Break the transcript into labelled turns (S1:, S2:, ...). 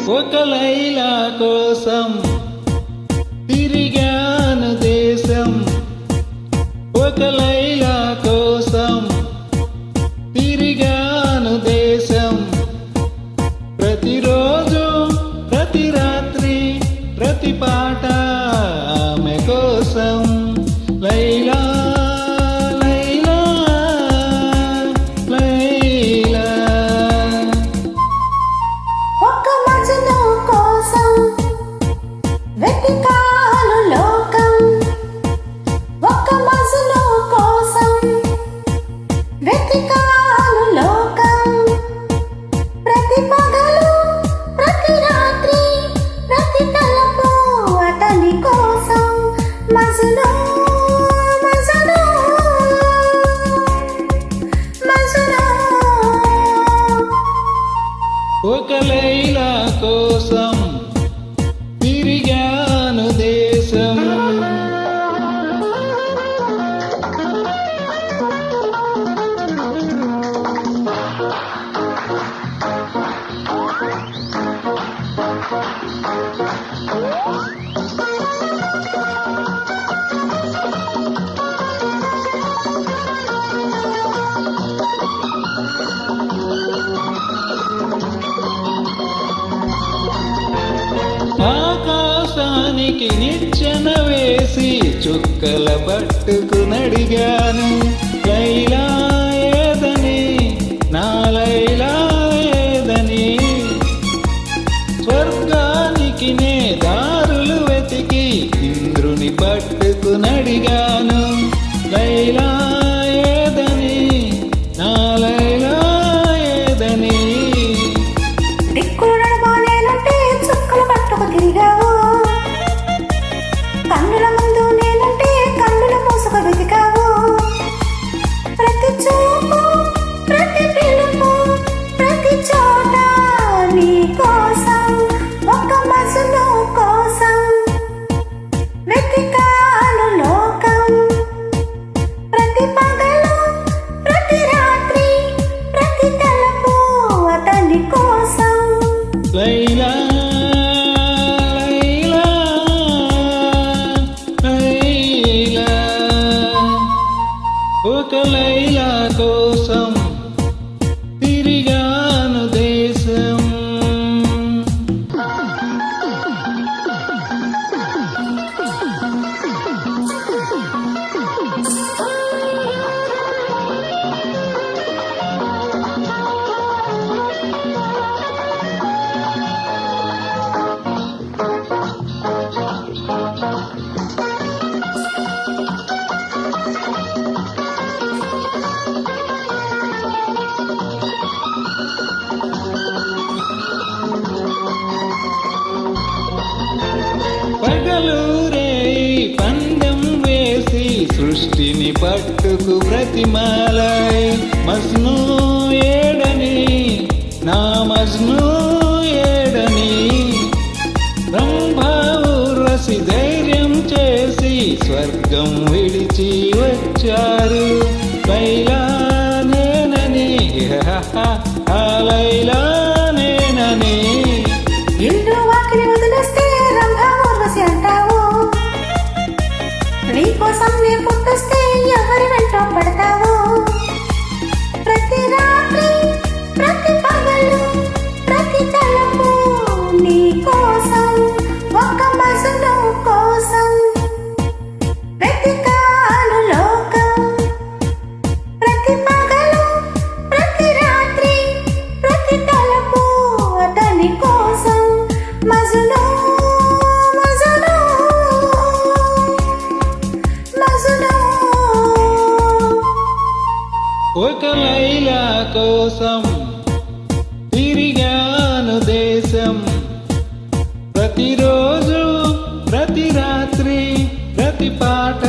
S1: ఒక లైలా కోసం తిరిగాను దేశం, ఒక లైలా కోసం తిరిగాను దేశం. ప్రతిరోజు ప్రతి రాత్రి ప్రతి పాట ఆమె కోసం. లైలా లైలా లైలా.
S2: ఒక్క మజను కోసం వెతికాను లోకం, ఒక్క మజను కోసం వెతికాను లోకం. ప్రతి పగలు ప్రతి రాత్రి ప్రతి తలపు అతని కోసం. మజను మజను మజను.
S1: ఒక లైలా కోసం తిరిగాను దేశం. ఆకాశానికి నిచ్చెన వేసి చుక్కల పట్టుకునడిగాను. లైలా ఏదని, నా లైలా ఏదని. స్వర్గానికి నే దారులు వెతికి ఇంద్రుని పట్టుకునడిగాను. లైలా ఏదని, నా లైలా ఏదని.
S2: దిక్కులు నడవలేనంటే చుక్కలు పట్టుకు తిరిగావు, కన్నుల ముందు నేనంటే కన్నుల మూసుకు వెతికావు. ప్రతి చూపు ప్రతి పిలుపు ప్రతి చోట నీ కోసం. ఒక్క మజను కోసం వెతికాను లోకం. ప్రతి పగలు ప్రతి రాత్రి ప్రతి తలపు అతని కోసం.
S1: లైలా లైలా లైలా. ఒక లైలా కోసం తిరిగాను దేశం. పగలూరే పందెం వేసి సృష్టిని పట్టుకు బ్రతిమాలై. మజ్ను ఏడని, నా మజ్ను ఏడని. రంభాఊర్వశి ధైర్యం చేసి స్వర్గం విడిచి వచ్చారు. లైలా నేనని, ఆ లైలా నేనని.
S2: ఇల్లు వాకిలి వదిలేస్తే రంభా ఊర్వశి అంటావు, నీకోసం నీ పుట్టొస్తే ఎవరి వెంట పడతావు. ప్రతి రాత్రి ప్రతి పగలు ప్రతి తలపు నీ కోసం. ఒక్క మజను కోసం వెతికాను లోకం. ప్రతి పగలు ప్రతి రాత్రి ప్రతి తలపు అతని కోసం. మజను మజను మజను.
S1: ఒక లైలా కోసం తిరిగాను దేశం. ప్రతిరోజు ప్రతి రాత్రి ప్రతి పాట